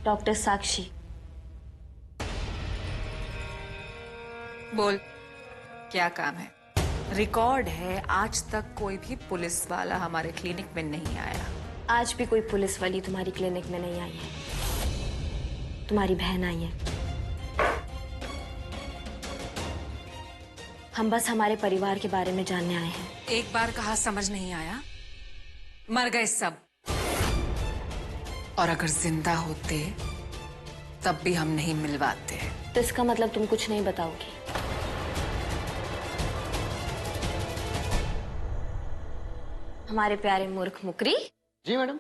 Doctor साक्षी। बोल, क्या काम है? रिकॉर्ड है, आज तक कोई भी पुलिस वाला हमारे क्लिनिक में नहीं आया। आज भी कोई पुलिस वाली तुम्हारी क्लिनिक में नहीं आई है। तुम्हारी बहन आई है। हम बस हमारे परिवार के बारे में जानने आए हैं। एक बार कहा समझ नहीं आया? मर गए सब। और अगर जिंदा होते तब भी हम नहीं मिलवाते। तो इसका मतलब तुम कुछ नहीं बताओगी? हमारे प्यारे मूर्ख मुकरी। जी मैडम।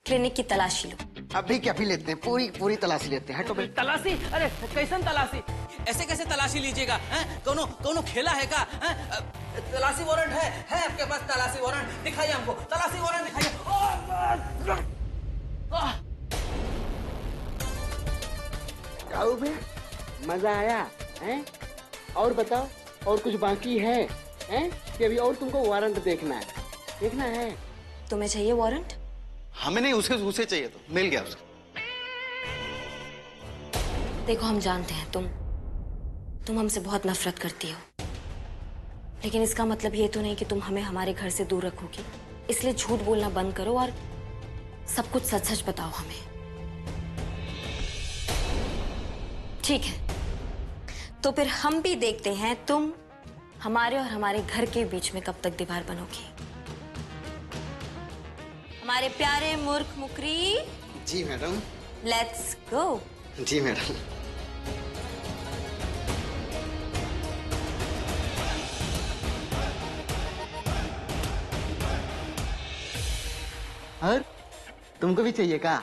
क्लिनिक की तलाशी लो। अभी क्या भी लेते हैं, पूरी तलाशी लेते हैं। हटो भाई। तलाशी? अरे कैसन तलाशी? ऐसे कैसे तलाशी लीजिएगा? कोनो खेला है का? तलाशी वारंट है आपके पास? तलाशी वारंट दिखाइए हमको, तलाशी वारंट दिखाइए। आओ बे, मजा आया हैं? और बताओ, और कुछ बाकी है हैं? कि अभी और तुमको वारंट देखना है? तुम्हें चाहिए वारंट? हमें नहीं, उसे चाहिए तो मिल गया उसको। देखो, हम जानते हैं तुम हमसे बहुत नफरत करती हो, लेकिन इसका मतलब ये तो नहीं कि तुम हमें हमारे घर से दूर रखोगी। इसलिए झूठ बोलना बंद करो और सब कुछ सच सच बताओ हमें। ठीक है, तो फिर हम भी देखते हैं तुम हमारे और हमारे घर के बीच में कब तक दीवार बनोगी। हमारे प्यारे मूर्ख मुकरी। जी मैडम। Let's go. जी मैडम। और तुमको भी चाहिए का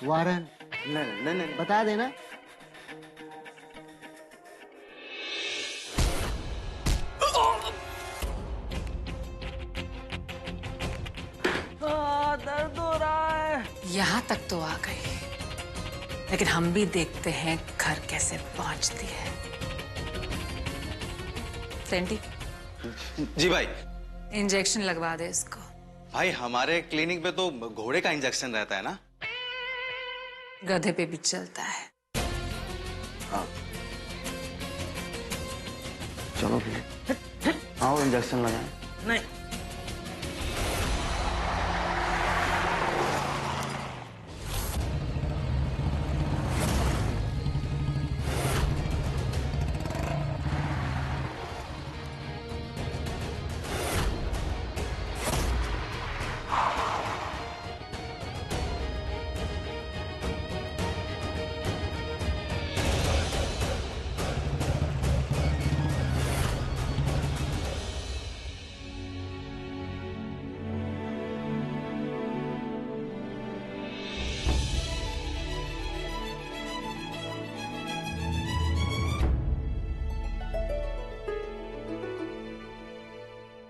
वारंट? नहीं, बता देना। दर्द हो रहा है। यहाँ तक तो आ गई, लेकिन हम भी देखते हैं घर कैसे पहुंचती है। सेंटी, जी भाई। इंजेक्शन लगवा दे इसको। भाई हमारे क्लिनिक में तो घोड़े का इंजेक्शन रहता है ना। गधे पे भी चलता है। हाँ। चलो फिर आओ इंजेक्शन लगाएं। नहीं,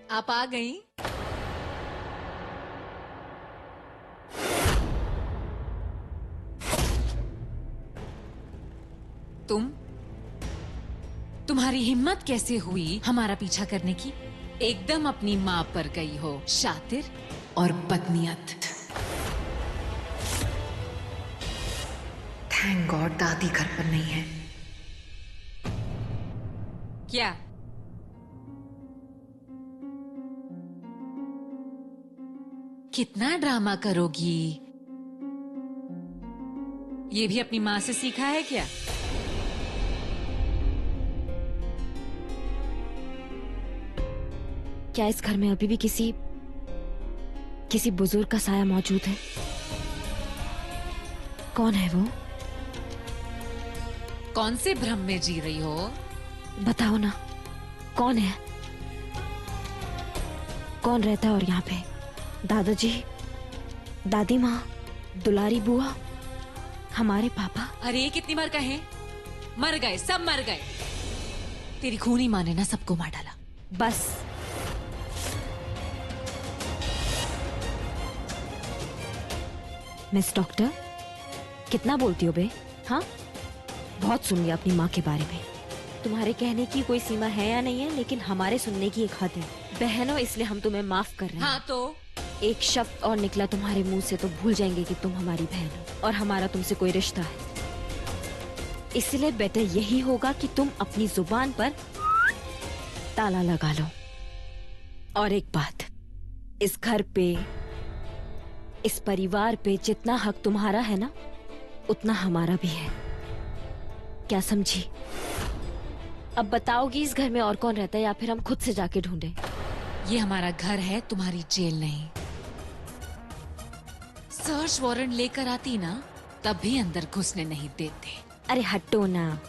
आप आ गई? तुम्हारी हिम्मत कैसे हुई हमारा पीछा करने की? एकदम अपनी माँ पर गई हो, शातिर और बदनीयत। थैंक गॉड दादी घर पर नहीं है। क्या कितना ड्रामा करोगी? ये भी अपनी माँ से सीखा है क्या? क्या इस घर में अभी भी किसी बुजुर्ग का साया मौजूद है? कौन है वो? कौन से भ्रम में जी रही हो? बताओ ना, कौन है? कौन रहता है और यहाँ पे? दादाजी, दादी माँ, दुलारी बुआ, हमारे पापा? अरे कितनी बार कहें, मर गए, सब मर गए। तेरी खूनी माँ ने ना सबको मार डाला। बस। मिस डॉक्टर, कितना बोलती हो बे? हाँ, बहुत सुन लिया अपनी माँ के बारे में। तुम्हारे कहने की कोई सीमा है या नहीं है, लेकिन हमारे सुनने की एक हद है। बहनों, इसलिए हम तुम्हें माफ कर रहे हैं। हाँ तो एक शब्द और निकला तुम्हारे मुंह से तो भूल जाएंगे कि तुम हमारी बहन हो और हमारा तुमसे कोई रिश्ता है। इसलिए बेटर यही होगा कि तुम अपनी जुबान पर ताला लगा लो। और एक बात, इस घर पे, इस परिवार पे जितना हक तुम्हारा है ना, उतना हमारा भी है। क्या समझी? अब बताओगी इस घर में और कौन रहता है या फिर हम खुद से जाके ढूंढें? ये हमारा घर है, तुम्हारी जेल नहीं। सर्च वारंट लेकर आती ना, तब भी अंदर घुसने नहीं देते। अरे हटो ना।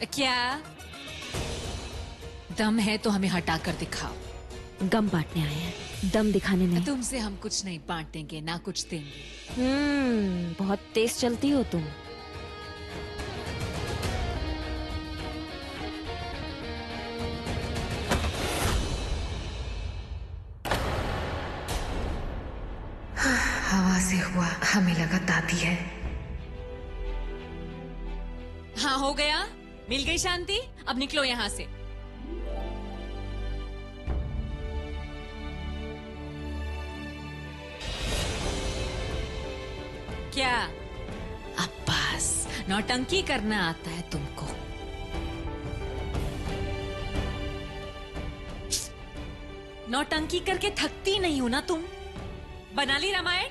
क्या दम है तो हमें हटा कर दिखाओ। गम बांटने आए हैं, दम दिखाने नहीं। तुमसे हम कुछ नहीं बांटेंगे, ना कुछ देंगे। बहुत तेज चलती हो तुम। हवा से हुआ, हमें लगा दादी है। हाँ, हो गया, मिल गई शांति। अब निकलो यहाँ से। क्या अब बस नौटंकी करना आता है तुमको? नौटंकी करके थकती नहीं हो ना तुम? बना ली रामायण?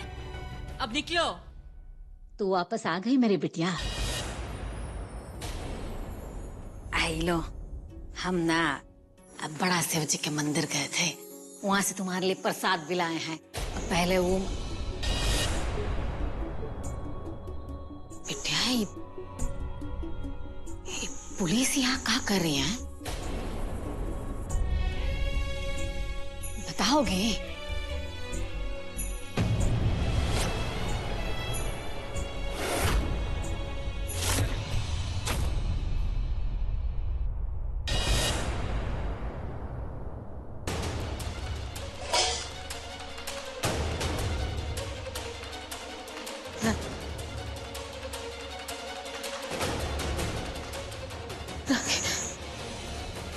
अब निकलो। तू वापस आ गई मेरी बिटिया। आई लो, हम ना अब बड़ा शिव जी के मंदिर गए थे, वहां से तुम्हारे लिए प्रसाद भी लाए हैं। पहले वो बिटिया, ये पुलिस यहाँ क्या कर रही है? बताओगे?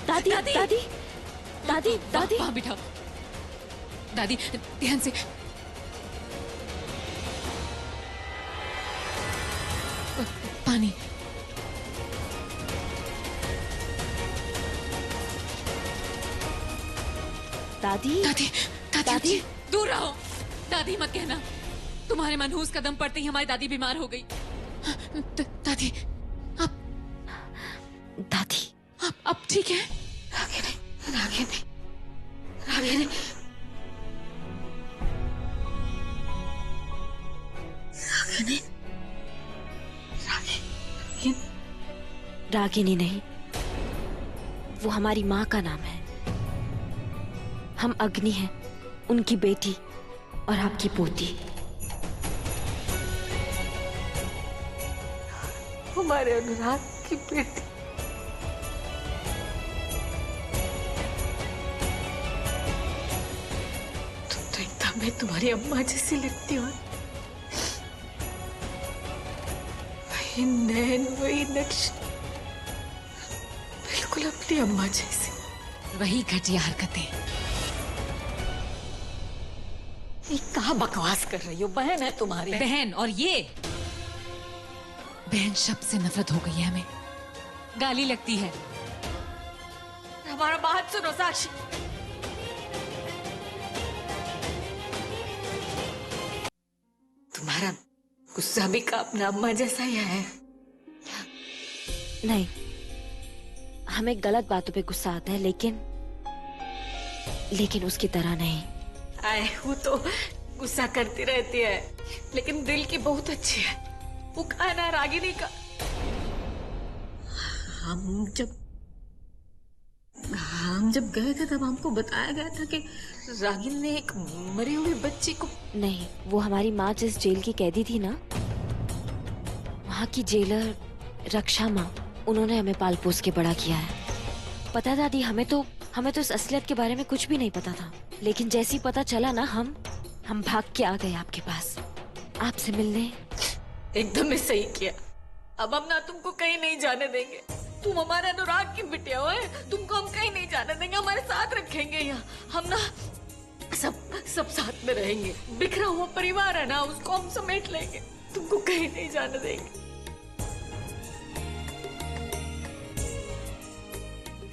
दादी दादी दादी दादी वहाँ बिठाओ। दादी ध्यान से। पानी। दादी दादी दादी दादी। दूर रहो। दादी मत कहना, तुम्हारे मनहूस कदम पड़ते ही हमारी दादी बीमार हो गई। दादी दादी अब ठीक है? रागिनी, रागिनी, रागिनी, रागिनी, रागिनी, रागिनी नहीं, वो हमारी माँ का नाम है। हम अग्नि हैं, उनकी बेटी और आपकी पोती। हमारे अनुराग की बेटी। तुम तो एकदम मैं तुम्हारी अम्मा जैसी लगती हो। वही नैन, वही नक्श, बिल्कुल अपनी अम्मा जैसी। वही घटिया हरकतें। ये कहाँ बकवास कर रही हो? बहन है तुम्हारी। बहन, और ये बहन शब्द से नफरत हो गई है हमें। गाली लगती है। हमारा बात सुनो साक्षी। तुम्हारा गुस्सा भी का अपना अम्मा जैसा ही है। नहीं, हमें गलत बातों पे गुस्सा आता है, लेकिन उसकी तरह नहीं। आए वो तो गुस्सा करती रहती है, लेकिन दिल की बहुत अच्छी है। वो कहा ना रागिनी का, हम जब गए थे तब हमको बताया गया था कि रागिनी ने एक मरी हुई बच्ची को। नहीं, वो हमारी माँ जिस जेल की कैदी थी ना, वहाँ की जेलर रक्षा माँ, उन्होंने हमें पाल पोस के बड़ा किया है। पता दादी, हमें तो इस असलियत के बारे में कुछ भी नहीं पता था, लेकिन जैसे ही पता चला ना, हम भाग के आ गए आपके पास, आपसे मिलने। एकदम ही सही किया। अब हम ना तुमको कहीं नहीं जाने देंगे। तुम हमारे अनुराग की बिटिया हो, तुमको हम कहीं नहीं जाने देंगे। हमारे साथ रखेंगे यहाँ। हम ना सब साथ में रहेंगे। बिखरा हुआ परिवार है ना, उसको हम समेट लेंगे, तुमको कहीं नहीं जाने देंगे।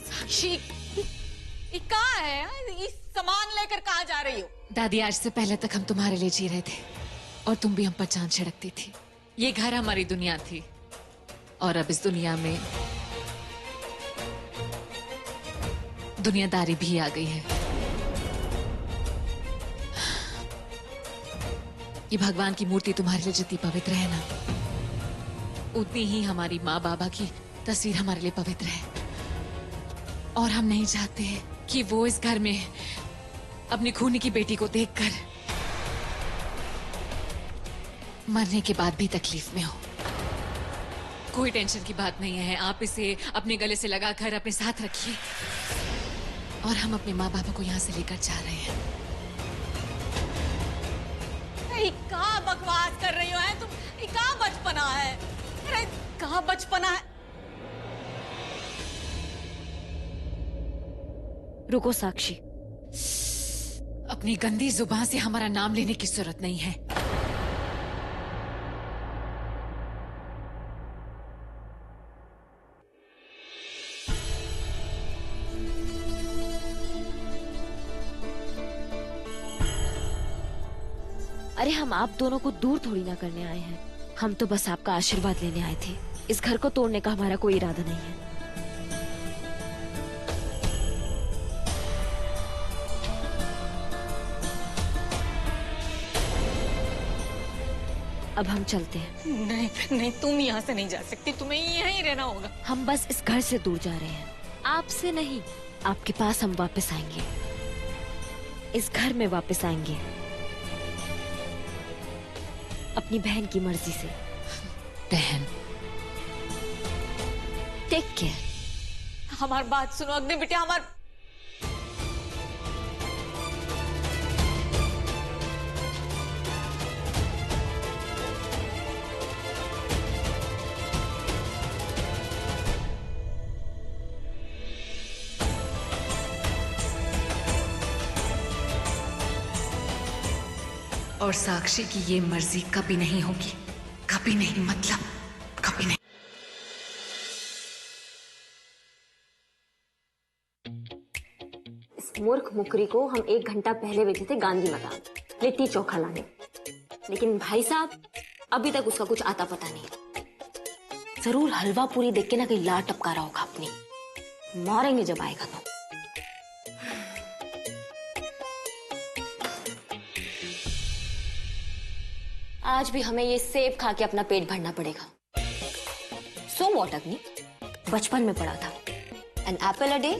साक्षी, ये कहाँ है? ये सामान लेकर कहाँ जा रही हो? दादी, आज से पहले तक हम तुम्हारे लिए जी रहे थे और तुम भी हम पर जान छिड़कती थी। ये घर हमारी दुनिया थी और अब इस दुनिया में दुनियादारी भी आ गई है। ये भगवान की मूर्ति तुम्हारे लिए जितनी पवित्र है ना, उतनी ही हमारी माँ बाबा की तस्वीर हमारे लिए पवित्र है। और हम नहीं चाहते कि वो इस घर में अपनी खूनी की बेटी को देखकर मरने के बाद भी तकलीफ में हो। कोई टेंशन की बात नहीं है, आप इसे अपने गले से लगाकर अपने साथ रखिए और हम अपने माँ बाबा को यहाँ से लेकर जा रहे हैं। कहाँ बकवास कर रही हो है तुम? कहाँ बचपना है? अरे कहाँ बचपना है? रुको साक्षी, अपनी गंदी जुबान से हमारा नाम लेने की जरूरत नहीं है। अरे हम आप दोनों को दूर थोड़ी ना करने आए हैं, हम तो बस आपका आशीर्वाद लेने आए थे। इस घर को तोड़ने का हमारा कोई इरादा नहीं है। अब हम चलते हैं। नहीं नहीं, तुम यहाँ से नहीं जा सकती, तुम्हें यहीं रहना होगा। हम बस इस घर से दूर जा रहे हैं, आपसे नहीं। आपके पास हम वापस आएंगे, इस घर में वापस आएंगे, अपनी बहन की मर्जी से। बहन, टेक केयर। हमारी बात सुनो अग्नि बेटे, हमार और साक्षी की ये मर्जी कभी नहीं होगी, कभी नहीं, मतलब कभी नहीं। इस मूर्ख मुकरी को हम 1 घंटा पहले भेजे थे गांधी मैदान लिट्टी चोखा लाने, लेकिन भाई साहब अभी तक उसका कुछ आता पता नहीं। जरूर हलवा पूरी देख के ना कहीं लार टपका रहा होगा अपनी। मारेंगे जब आएगा तो। आज भी हमें ये सेब खा के अपना पेट भरना पड़ेगा। सो व्हाट अग्नि, बचपन में पढ़ा था, an apple a day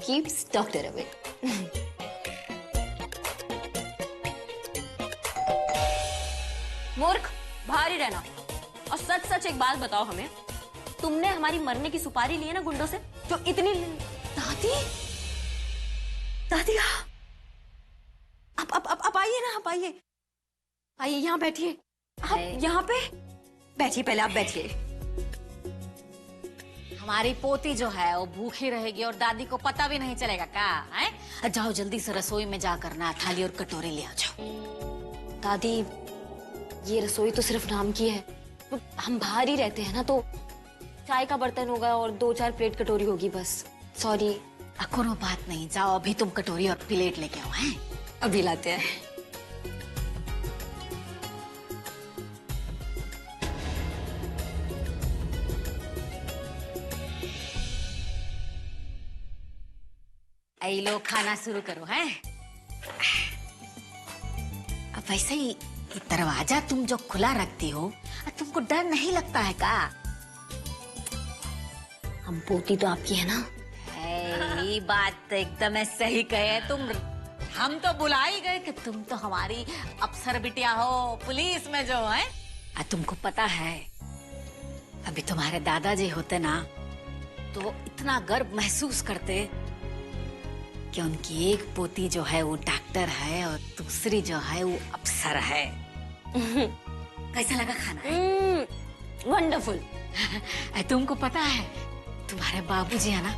keeps doctor away. मूर्ख, बाहर ही रहना। और सच सच एक बात बताओ हमें, तुमने हमारी मरने की सुपारी ली है ना गुंडों से, जो इतनी। दादी, दादी आप आइए ना, आप आइए, आइए यहाँ बैठिए। आप यहाँ पे बैठिए, पहले आप बैठिए। हमारी पोती जो है वो भूखी रहेगी और दादी को पता भी नहीं चलेगा क्या है? जाओ जल्दी से रसोई में जाकर ना थाली और कटोरे ले आ जाओ। दादी, ये रसोई तो सिर्फ नाम की है, हम बाहर ही रहते हैं ना, तो चाय का बर्तन होगा और 2-4 प्लेट कटोरी होगी बस। सॉरी। कोनो बात नहीं, जाओ अभी तुम कटोरी और प्लेट लेके आओ। हैं अभी लाते हैं। आई लो, खाना शुरू करो। हैं अब वैसे ही ये दरवाजा तुम जो खुला रखती हो, तुमको डर नहीं लगता है का? हम पोती तो आपकी है ना। ये बात तो एकदम सही कहे तुम। हम तो बुला ही गए कि तुम तो हमारी अफसर बिटिया हो, पुलिस में जो है। तुमको पता है, अभी तुम्हारे दादाजी होते ना तो इतना गर्व महसूस करते कि उनकी एक पोती जो है वो डॉक्टर है और दूसरी जो है वो अफसर है। कैसा लगा खाना? वंडरफुल। तुमको पता है, तुम्हारे बाबूजी है ना,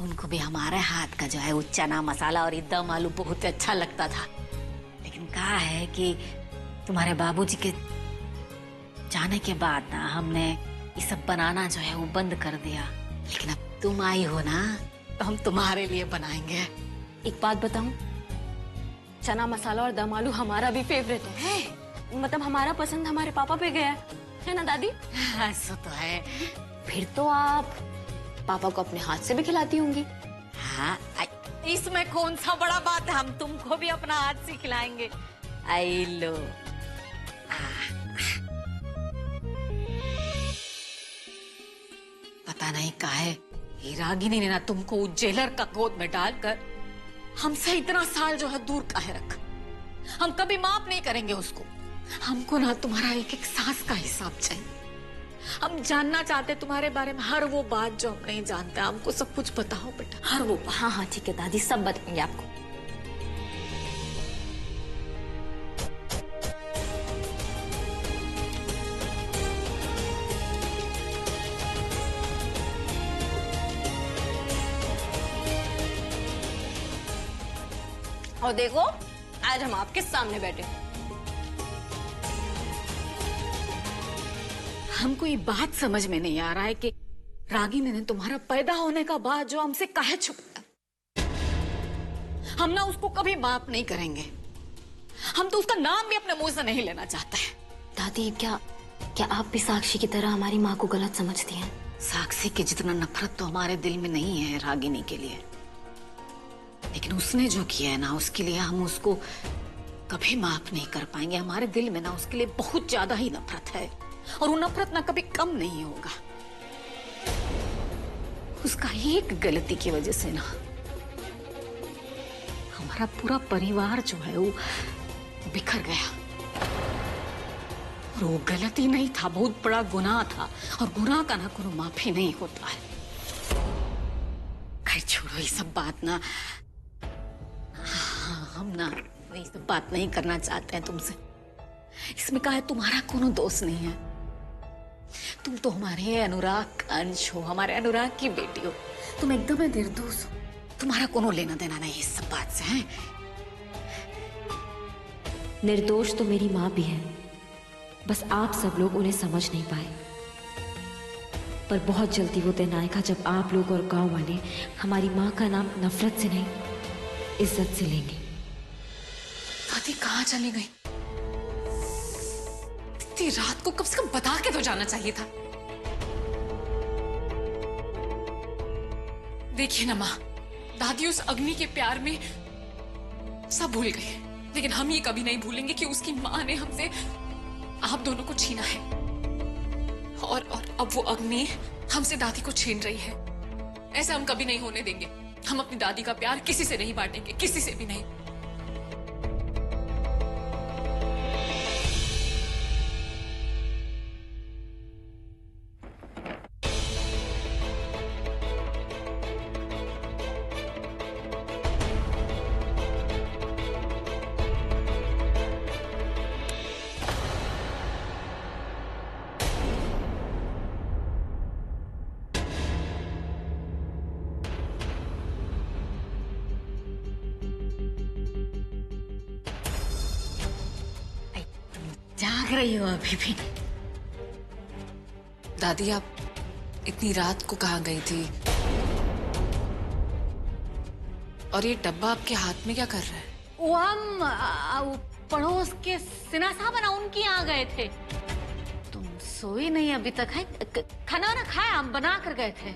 उनको भी हमारे हाथ का जो है वो चना मसाला और दम आलू बहुत अच्छा लगता था। लेकिन कहा है कि तुम्हारे बाबूजी के जाने के बाद ना हमने ये सब बनाना जो है वो बंद कर दिया। लेकिन अब तुम आई हो ना, तो हम तुम्हारे लिए बनाएंगे। एक बात बताऊं, चना मसाला और दम आलू हमारा भी फेवरेट है। मतलब हमारा पसंद हमारे पापा पे गया है ना दादी? ऐसा तो है। फिर तो आप पापा को अपने हाथ से भी खिलाती होंगी। हाँ, इसमें कौन सा बड़ा बात है, हम तुमको भी अपना हाथ से खिलाएंगे। आई लो। पता नहीं काहे ये रागिनी ने ना तुमको उस जेलर का गोद में डालकर हमसे इतना साल जो है दूर काहे रखा। हम कभी माफ नहीं करेंगे उसको। हमको ना तुम्हारा एक एक सांस का हिसाब चाहिए। हम जानना चाहते तुम्हारे बारे में हर वो बात जो हम नहीं जानते। हमको सब कुछ बताओ बेटा, हर वो बात। हाँ हाँ ठीक है दादी, सब बताएंगे आपको। और देखो आज हम आपके सामने बैठे। हमको ये बात समझ में नहीं आ रहा है कि रागिनी ने तुम्हारा पैदा होने का बाद जो हमसे काहे छुपाया। हम ना उसको कभी माफ नहीं करेंगे। हम तो उसका नाम भी अपने मुंह से नहीं लेना चाहते हैं। दादी क्या आप भी साक्षी की तरह हमारी माँ को गलत समझती हैं? साक्षी के जितना नफरत तो हमारे दिल में नहीं है रागिनी के लिए, लेकिन उसने जो किया है ना उसके लिए हम उसको कभी माफ नहीं कर पाएंगे। हमारे दिल में ना उसके लिए बहुत ज्यादा ही नफरत है और वो नफरत ना कभी कम नहीं होगा। उसका एक गलती की वजह से ना हमारा पूरा परिवार जो है वो बिखर गया। और वो गलती नहीं था, बहुत बड़ा गुनाह था और गुनाह का ना कोई माफी नहीं होता है। खैर छोड़ो ये सब बात ना। हम ना ये सब बात नहीं करना चाहते हैं तुमसे। इसमें कहा है तुम्हारा कोनो दोष नहीं है। तुम तो हमारे अनुराग का अंश हो, हमारे अनुराग की बेटी हो। तुम एकदम निर्दोष हो। तुम्हारा कोनो लेना देना नहीं इस सब बात से है। निर्दोष तो मेरी माँ भी है, बस आप सब लोग उन्हें समझ नहीं पाए। पर बहुत जल्दी वो दिन आएगा जब आप लोग और गांव वाले हमारी माँ का नाम नफरत से नहीं इज्जत से लेंगे। दादी कहाँ चली गई? इतनी रात को कम से कम बता के तो जाना चाहिए था। देखिए ना माँ, दादी उस अग्नि के प्यार में सब भूल गए, लेकिन हम ये कभी नहीं भूलेंगे कि उसकी माँ ने हमसे आप दोनों को छीना है। और अब वो अग्नि हमसे दादी को छीन रही है। ऐसा हम कभी नहीं होने देंगे। हम अपनी दादी का प्यार किसी से नहीं बांटेंगे, किसी से भी नहीं। जाग रही हो अभी भी? दादी आप इतनी रात को कहाँ गई थी? और ये डब्बा आपके हाथ में क्या कर रहा है? वो हम पड़ोस के सिन्हा साहब है ना, उनकी यहाँ गए थे। तुम सोई नहीं अभी तक है? खाना ना खाया, हम बना कर गए थे।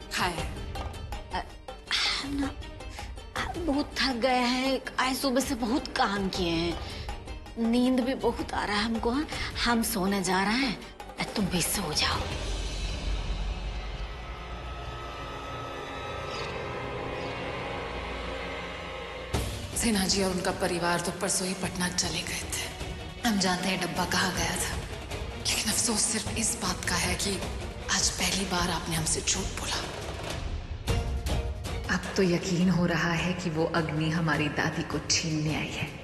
खाए। हम ना बहुत थक गए हैं, आज सुबह से बहुत काम किए हैं, नींद भी बहुत आ रहा है हमको। हम सोने जा रहे हैं, तुम भी सो जाओ। सिन्हा जी और उनका परिवार तो परसों ही पटना चले गए थे। हम जानते हैं डब्बा कहाँ गया था, लेकिन अफसोस सिर्फ इस बात का है कि आज पहली बार आपने हमसे झूठ बोला। अब तो यकीन हो रहा है कि वो अग्नि हमारी दादी को छीनने आई है।